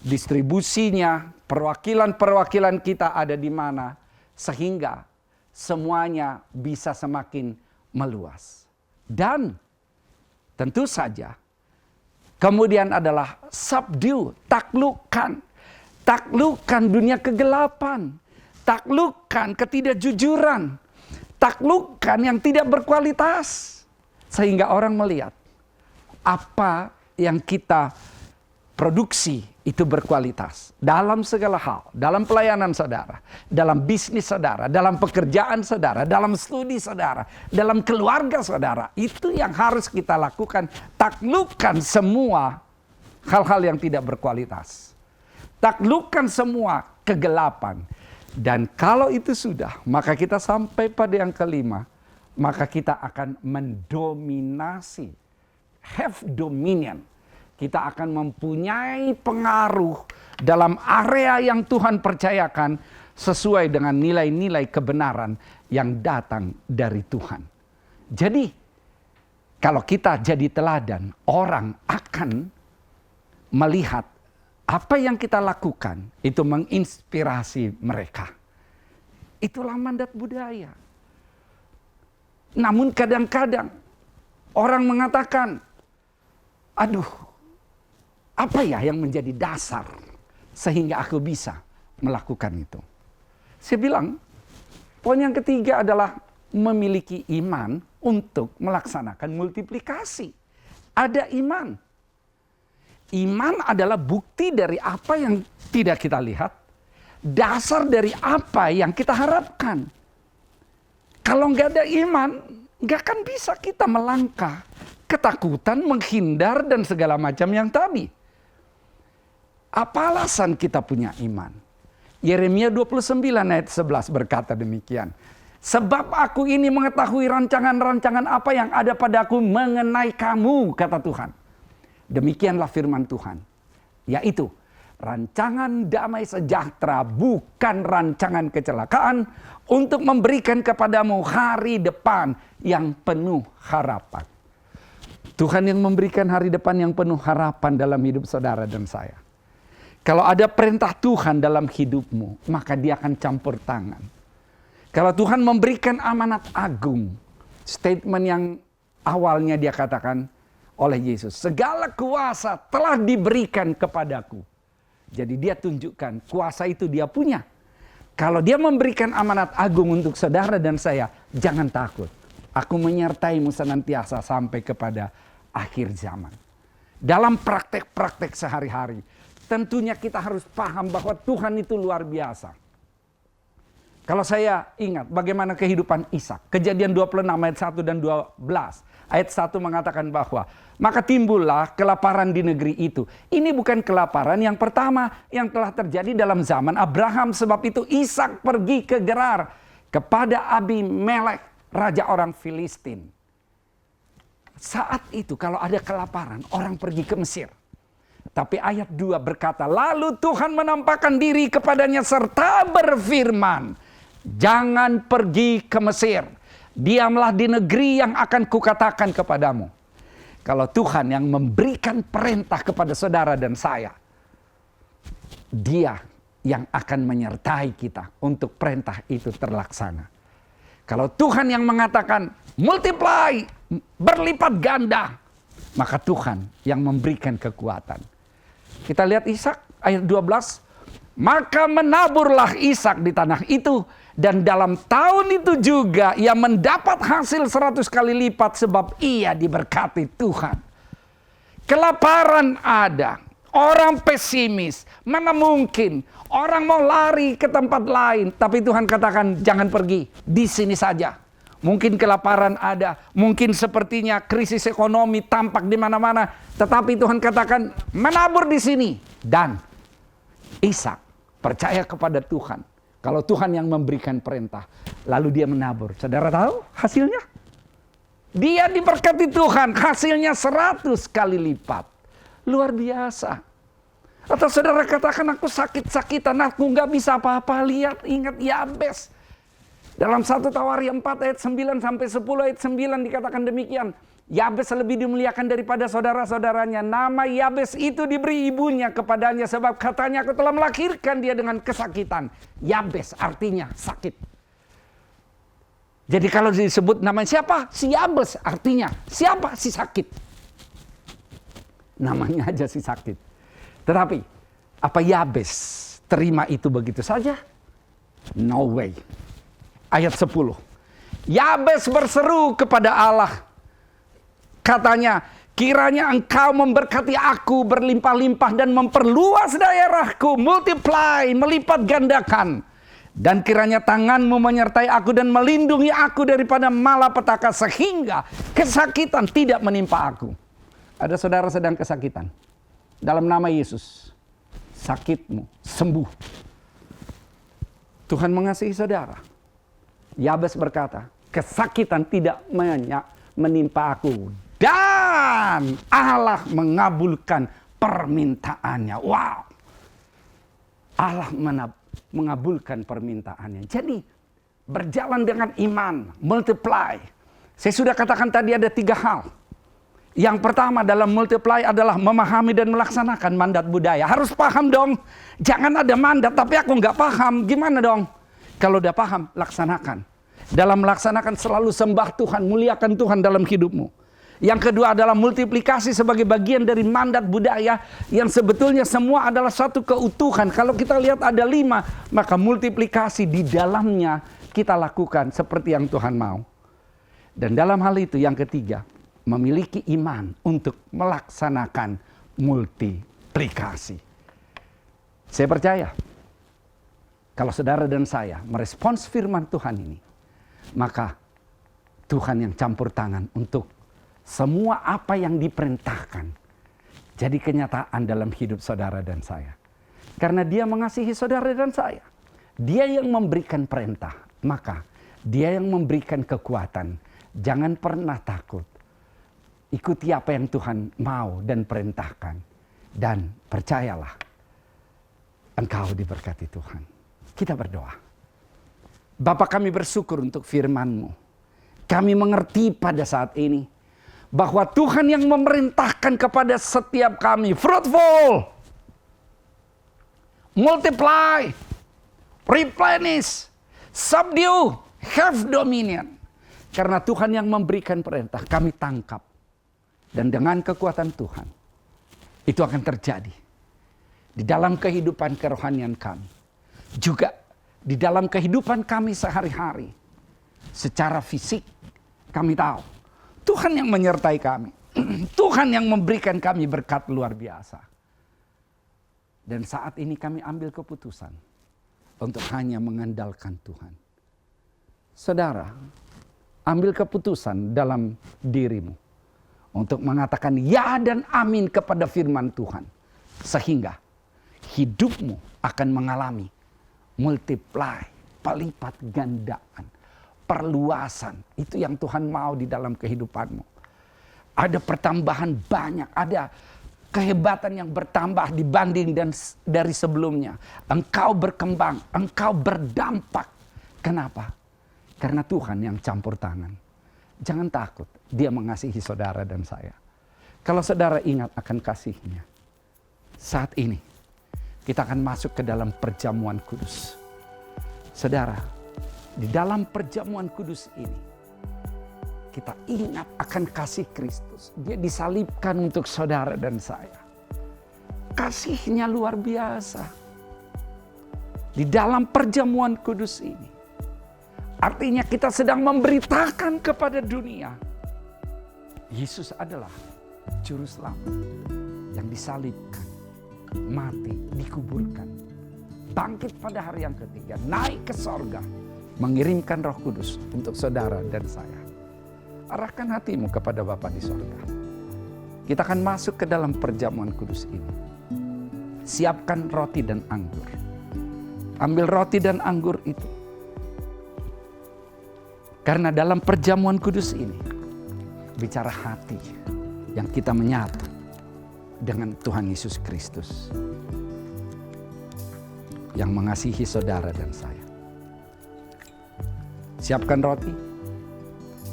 distribusinya, perwakilan-perwakilan kita ada di mana, sehingga semuanya bisa semakin meluas. Dan tentu saja, kemudian adalah subdue, taklukkan. Taklukkan dunia kegelapan, taklukkan ketidakjujuran, taklukkan yang tidak berkualitas. Sehingga orang melihat apa yang kita produksi itu berkualitas. Dalam segala hal, dalam pelayanan saudara, dalam bisnis saudara, dalam pekerjaan saudara, dalam studi saudara, dalam keluarga saudara. Itu yang harus kita lakukan. Taklukkan semua hal-hal yang tidak berkualitas. Taklukkan semua kegelapan. Dan kalau itu sudah, maka kita sampai pada yang kelima. Maka kita akan mendominasi. Have dominion. Kita akan mempunyai pengaruh dalam area yang Tuhan percayakan. sesuai dengan nilai-nilai kebenaran yang datang dari Tuhan. Jadi, kalau kita jadi teladan, orang akan melihat apa yang kita lakukan itu menginspirasi mereka. Itulah mandat budaya. Namun kadang-kadang orang mengatakan, aduh, apa ya yang menjadi dasar sehingga aku bisa melakukan itu? Saya bilang, poin yang ketiga adalah memiliki iman untuk melaksanakan multiplikasi. Ada iman. Iman adalah bukti dari apa yang tidak kita lihat, dasar dari apa yang kita harapkan. Kalau nggak ada iman, nggak akan bisa kita melangkah. Ketakutan, menghindar, dan segala macam yang tadi. Apa alasan kita punya iman? Yeremia 29 ayat 11 berkata demikian. Sebab aku ini mengetahui rancangan-rancangan apa yang ada padaku mengenai kamu, kata Tuhan. Demikianlah firman Tuhan, yaitu rancangan damai sejahtera, bukan rancangan kecelakaan, untuk memberikan kepadamu hari depan yang penuh harapan. Tuhan yang memberikan hari depan yang penuh harapan dalam hidup saudara dan saya. Kalau ada perintah Tuhan dalam hidupmu, maka Dia akan campur tangan. Kalau Tuhan memberikan amanat agung, statement yang awalnya Dia katakan oleh Yesus, segala kuasa telah diberikan kepadaku. Jadi Dia tunjukkan kuasa itu Dia punya. Kalau Dia memberikan amanat agung untuk saudara dan saya, jangan takut. Aku menyertaimu senantiasa sampai kepada akhir zaman. Dalam praktek-praktek sehari-hari, tentunya kita harus paham bahwa Tuhan itu luar biasa. Kalau saya ingat bagaimana kehidupan Ishak. Kejadian 26 ayat 1 dan 12. Ayat 1 mengatakan bahwa maka timbullah kelaparan di negeri itu. Ini bukan kelaparan yang pertama yang telah terjadi dalam zaman Abraham. Sebab itu Ishak pergi ke Gerar kepada Abimelek, raja orang Filistin. Saat itu kalau ada kelaparan, orang pergi ke Mesir. Tapi ayat 2 berkata, lalu Tuhan menampakkan diri kepadanya serta berfirman, jangan pergi ke Mesir. Diamlah di negeri yang akan kukatakan kepadamu. Kalau Tuhan yang memberikan perintah kepada saudara dan saya, Dia yang akan menyertai kita untuk perintah itu terlaksana. Kalau Tuhan yang mengatakan multiply, berlipat ganda, maka Tuhan yang memberikan kekuatan. Kita lihat Ishak ayat 12. Maka menaburlah Ishak di tanah itu. Dan dalam tahun itu juga ia mendapat hasil 100 kali lipat sebab ia diberkati Tuhan. Kelaparan ada. Orang pesimis. Mana mungkin. Orang mau lari ke tempat lain. Tapi Tuhan katakan jangan pergi. Di sini saja. Mungkin kelaparan ada. Mungkin sepertinya krisis ekonomi tampak di mana-mana. Tetapi Tuhan katakan menabur di sini. Dan Ishak percaya kepada Tuhan. Kalau Tuhan yang memberikan perintah, lalu dia menabur. Saudara tahu hasilnya? Dia diberkati Tuhan, hasilnya 100 kali lipat. Luar biasa. Atau saudara katakan aku sakit-sakitan, aku nggak bisa apa-apa. Lihat, ingat Yabes. Dalam 1 Tawarikh 4 ayat 9 sampai 10 ayat 9 dikatakan demikian. Yabes lebih dimuliakan daripada saudara-saudaranya. Nama Yabes itu diberi ibunya kepadanya sebab katanya aku telah melahirkan dia dengan kesakitan. Yabes artinya sakit. Jadi kalau disebut namanya siapa? Si Yabes artinya siapa? Si sakit. Namanya aja si sakit. Tetapi apa Yabes terima itu begitu saja? No way. Ayat 10. Yabes berseru kepada Allah. Katanya, kiranya engkau memberkati aku berlimpah-limpah dan memperluas daerahku, multiply, melipat gandakan. Dan kiranya tanganmu menyertai aku dan melindungi aku daripada malapetaka sehingga kesakitan tidak menimpa aku. Ada saudara sedang kesakitan. Dalam nama Yesus, sakitmu sembuh. Tuhan mengasihi saudara. Yabes berkata, kesakitan tidak menimpa aku. Dan Allah mengabulkan permintaannya. Wow. Allah mengabulkan permintaannya. Jadi berjalan dengan iman, multiply. Saya sudah katakan tadi ada 3 hal. Yang pertama dalam multiply adalah memahami dan melaksanakan mandat budaya. Harus paham dong. Jangan ada mandat tapi aku nggak paham. Gimana dong? Kalau udah paham, laksanakan. Dalam melaksanakan selalu sembah Tuhan, muliakan Tuhan dalam hidupmu. Yang kedua adalah multiplikasi sebagai bagian dari mandat budaya yang sebetulnya semua adalah satu keutuhan. Kalau kita lihat ada 5, maka multiplikasi di dalamnya kita lakukan seperti yang Tuhan mau. Dan dalam hal itu yang ketiga, memiliki iman untuk melaksanakan multiplikasi. Saya percaya kalau saudara dan saya merespons firman Tuhan ini, maka Tuhan yang campur tangan untuk semua apa yang diperintahkan jadi kenyataan dalam hidup saudara dan saya. Karena Dia mengasihi saudara dan saya. Dia yang memberikan perintah, maka Dia yang memberikan kekuatan. Jangan pernah takut. Ikuti apa yang Tuhan mau dan perintahkan. Dan percayalah, engkau diberkati Tuhan. Kita berdoa. Bapa, kami bersyukur untuk firman-Mu. Kami mengerti pada saat ini bahwa Tuhan yang memerintahkan kepada setiap kami, fruitful, multiply, replenish, subdue, have dominion. Karena Tuhan yang memberikan perintah, kami tangkap. Dan dengan kekuatan Tuhan, itu akan terjadi di dalam kehidupan kerohanian kami. Juga di dalam kehidupan kami sehari-hari. Secara fisik, kami tahu Tuhan yang menyertai kami. Tuhan yang memberikan kami berkat luar biasa. Dan saat ini kami ambil keputusan untuk hanya mengandalkan Tuhan. Saudara, ambil keputusan dalam dirimu untuk mengatakan ya dan amin kepada firman Tuhan. Sehingga hidupmu akan mengalami multiply, pelipat gandaan, perluasan. Itu yang Tuhan mau di dalam kehidupanmu. Ada pertambahan banyak, ada kehebatan yang bertambah dibanding dari sebelumnya. Engkau berkembang, engkau berdampak. Kenapa? Karena Tuhan yang campur tangan. Jangan takut, Dia mengasihi saudara dan saya. Kalau saudara ingat akan kasih-Nya, saat ini kita akan masuk ke dalam perjamuan kudus. Saudara, di dalam perjamuan kudus ini, kita ingat akan kasih Kristus. Dia disalibkan untuk saudara dan saya. Kasih-Nya luar biasa. Di dalam perjamuan kudus ini, artinya kita sedang memberitakan kepada dunia, Yesus adalah Juru Selamat yang disalibkan, mati, dikuburkan, bangkit pada hari yang ketiga, naik ke sorga, mengirimkan Roh Kudus untuk saudara dan saya. Arahkan hatimu kepada Bapa di sorga. Kita akan masuk ke dalam perjamuan kudus ini. Siapkan roti dan anggur. Ambil roti dan anggur itu. Karena dalam perjamuan kudus ini, bicara hati yang kita menyatu dengan Tuhan Yesus Kristus yang mengasihi saudara dan saya. Siapkan roti.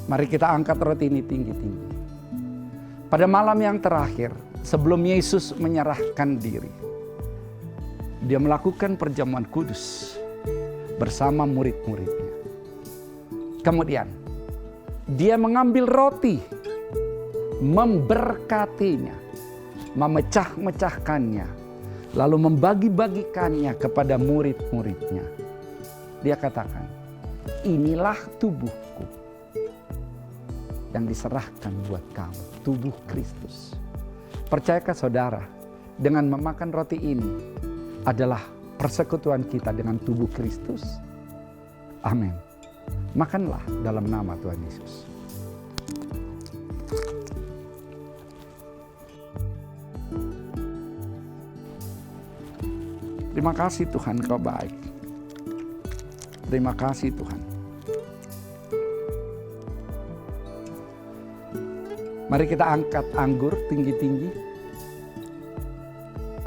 Mari kita angkat roti ini tinggi-tinggi. Pada malam yang terakhir, sebelum Yesus menyerahkan diri, Dia melakukan perjamuan kudus bersama murid-muridnya. Kemudian, Dia mengambil roti, memberkatinya, memecah-mecahkannya, lalu membagi-bagikannya kepada murid-muridnya. Dia katakan, inilah tubuhku yang diserahkan buat kamu, tubuh Kristus. Percayakah saudara, dengan memakan roti ini adalah persekutuan kita dengan tubuh Kristus? Amin. Makanlah dalam nama Tuhan Yesus. Terima kasih Tuhan, Kau baik. Terima kasih Tuhan. Mari kita angkat anggur tinggi-tinggi.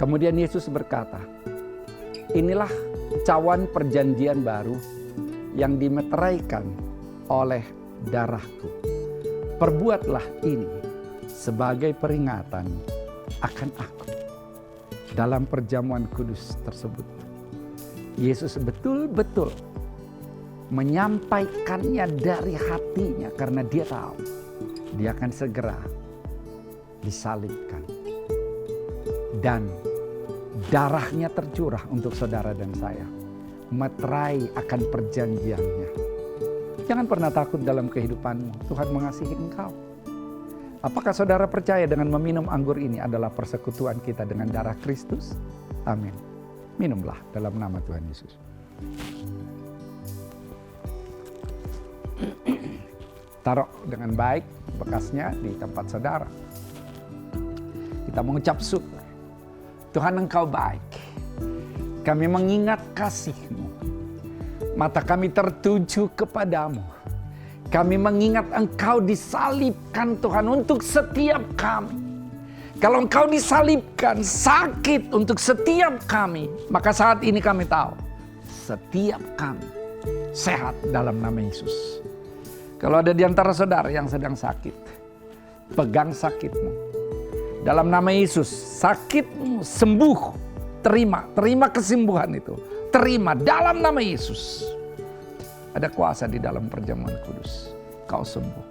Kemudian Yesus berkata, inilah cawan perjanjian baru yang dimeteraikan oleh darahku. Perbuatlah ini sebagai peringatan akan aku. Dalam perjamuan kudus tersebut, Yesus betul-betul menyampaikannya dari hatinya karena dia tahu dia akan segera disalibkan. Dan darahnya tercurah untuk saudara dan saya. Meterai akan perjanjiannya. Jangan pernah takut dalam kehidupanmu. Tuhan mengasihi engkau. Apakah saudara percaya dengan meminum anggur ini adalah persekutuan kita dengan darah Kristus? Amin. Minumlah dalam nama Tuhan Yesus. Taruh dengan baik bekasnya di tempat saudara. Kita mengucap syukur. Tuhan, engkau baik. Kami mengingat kasih-Mu. Mata kami tertuju kepadamu. Kami mengingat engkau disalibkan Tuhan untuk setiap kami. Kalau engkau disalibkan sakit untuk setiap kami, maka saat ini kami tahu setiap kami sehat dalam nama Yesus. Kalau ada di antara saudara yang sedang sakit, pegang sakitmu. Dalam nama Yesus, sakitmu sembuh. Terima kesembuhan itu. Terima dalam nama Yesus. Ada kuasa di dalam perjamuan kudus. Kau sembuh.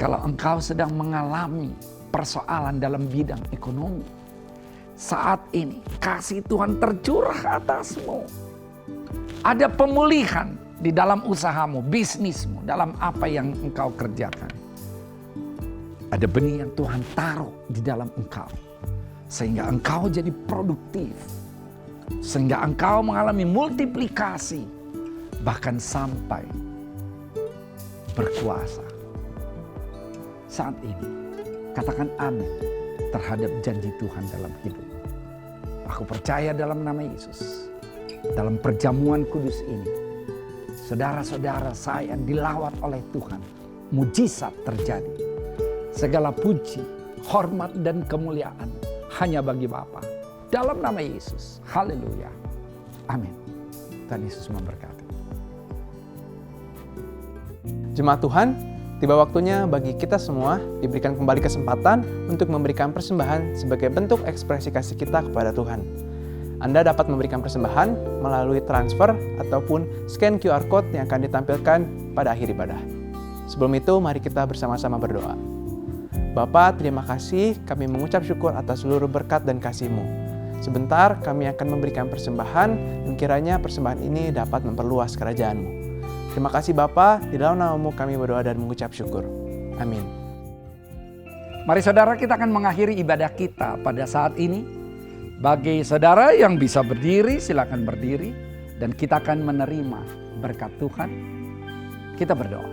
Kalau engkau sedang mengalami persoalan dalam bidang ekonomi, saat ini kasih Tuhan tercurah atasmu. Ada pemulihan di dalam usahamu, bisnismu, dalam apa yang engkau kerjakan. Ada benih yang Tuhan taruh di dalam engkau. Sehingga engkau jadi produktif. Sehingga engkau mengalami multiplikasi. Bahkan sampai berkuasa. Saat ini, katakan amin terhadap janji Tuhan dalam hidupmu. Aku percaya dalam nama Yesus. Dalam perjamuan kudus ini, saudara-saudara saya dilawat oleh Tuhan. Mujizat terjadi. Segala puji, hormat dan kemuliaan hanya bagi Bapa. Dalam nama Yesus. Haleluya. Amin. Tuhan Yesus memberkati. Jemaat Tuhan, tiba waktunya bagi kita semua diberikan kembali kesempatan untuk memberikan persembahan sebagai bentuk ekspresi kasih kita kepada Tuhan. Anda dapat memberikan persembahan melalui transfer ataupun scan QR Code yang akan ditampilkan pada akhir ibadah. Sebelum itu, mari kita bersama-sama berdoa. Bapa, terima kasih, kami mengucap syukur atas seluruh berkat dan kasih-Mu. Sebentar kami akan memberikan persembahan dan kiranya persembahan ini dapat memperluas kerajaan-Mu. Terima kasih Bapa, di dalam nama-Mu kami berdoa dan mengucap syukur. Amin. Mari saudara, kita akan mengakhiri ibadah kita pada saat ini. Bagi saudara yang bisa berdiri, silakan berdiri. Dan kita akan menerima berkat Tuhan. Kita berdoa.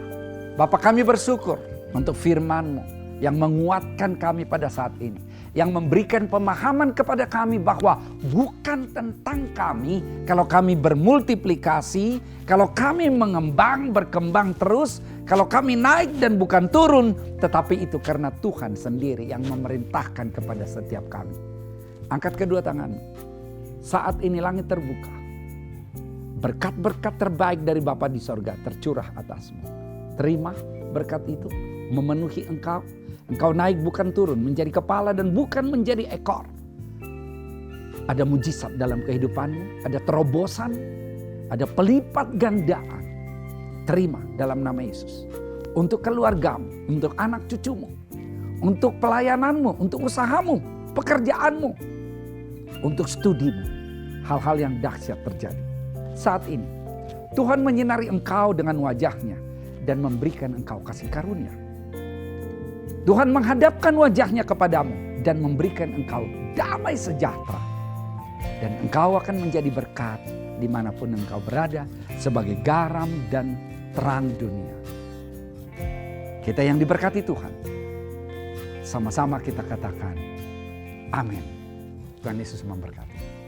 Bapa, kami bersyukur untuk firman-Mu yang menguatkan kami pada saat ini. Yang memberikan pemahaman kepada kami bahwa bukan tentang kami kalau kami bermultiplikasi, kalau kami mengembang, berkembang terus, kalau kami naik dan bukan turun, tetapi itu karena Tuhan sendiri yang memerintahkan kepada setiap kami. Angkat kedua tangan. Saat ini langit terbuka. Berkat-berkat terbaik dari Bapa di sorga tercurah atasmu. Terima berkat itu, memenuhi engkau. Engkau naik bukan turun, menjadi kepala dan bukan menjadi ekor. Ada mujizat dalam kehidupanmu, ada terobosan, ada pelipat gandaan. Terima dalam nama Yesus. Untuk keluargamu, untuk anak cucumu, untuk pelayananmu, untuk usahamu, pekerjaanmu, untuk studimu. Hal-hal yang dahsyat terjadi. Saat ini, Tuhan menyinari engkau dengan wajahnya dan memberikan engkau kasih karunia. Tuhan menghadapkan wajahnya kepadamu dan memberikan engkau damai sejahtera. Dan engkau akan menjadi berkat dimanapun engkau berada sebagai garam dan terang dunia. Kita yang diberkati Tuhan, sama-sama kita katakan amin. Tuhan Yesus memberkati.